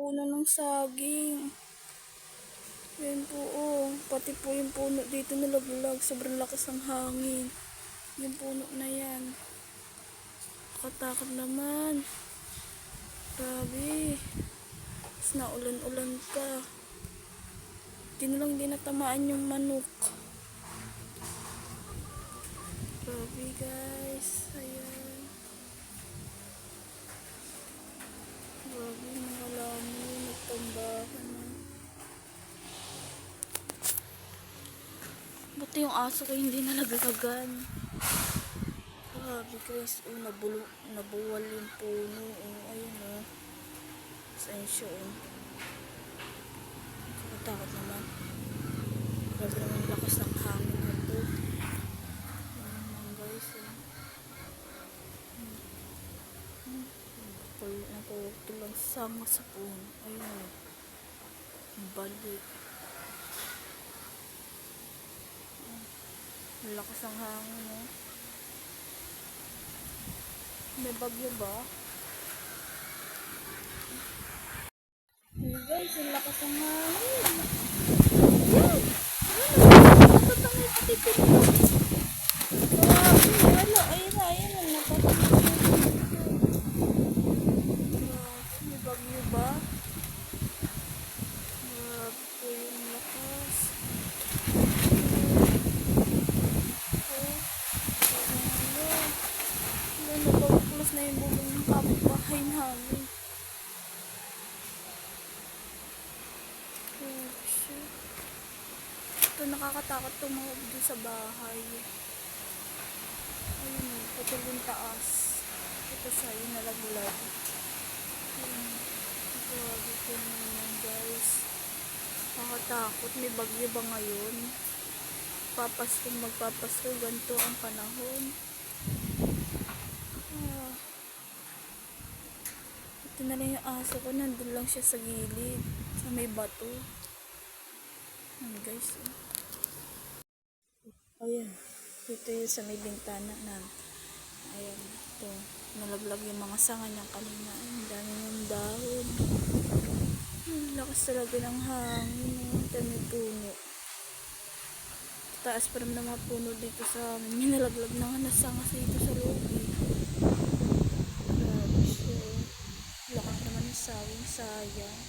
puno ng saging. Yan po oh. Pati po yung puno dito nalaglag. Sobrang lakas ng hangin. Yung puno na yan. Katakot naman. Grabe. Tapos naulan-ulan pa. Di na lang dinatamaan yung manok. Grabe guys. Ayan. Grabe mga halaman. Nagtambakan na. Buti yung aso ko hindi nalaglagan. Grabe guys. Oh, nabuwal yung puno. Oh, ayun oh. Sensyo oh. Nakatakot naman. Grabe naman yung lakas ng hangin na po. Ayan guys oh. Nakutulang sama sa puno. Ayun. Balik. Lakas ng hangin, no? May bagyo ba? Hey guys, ang lakas ng hangin. Yan! Nakakot ang ipatipin ko. Wala, ayun na, may bagyo ba? Grabe po yung lakas. Napapuklos na yung bubong ng kapitbahay namin. Oh shit. Ito nakakatakot tumawag doon sa bahay. Ayun o, putol yung taas. Ito siya, yung nalaglag. Ayun. Grabe po naman guys. Nakakatakot. May bagyo ba ngayon? Magpapasko, ganito ang panahon. Ito na lang yung aso ko, nandun lang siya sa gilid, sa may bato. Ayan guys. Ayan, dito yung sa may bintana na. Ayan, ito. Nalaglag yung mga sanga niya kanina. Ang dami yung dahon. Lakas talaga ng hangin. Ito may puno. Taas pa rin ng mga puno dito sa amin. May nalaglag na nga na sanga dito sa loob. Grabe siya. Lakas naman yung sawing sayang.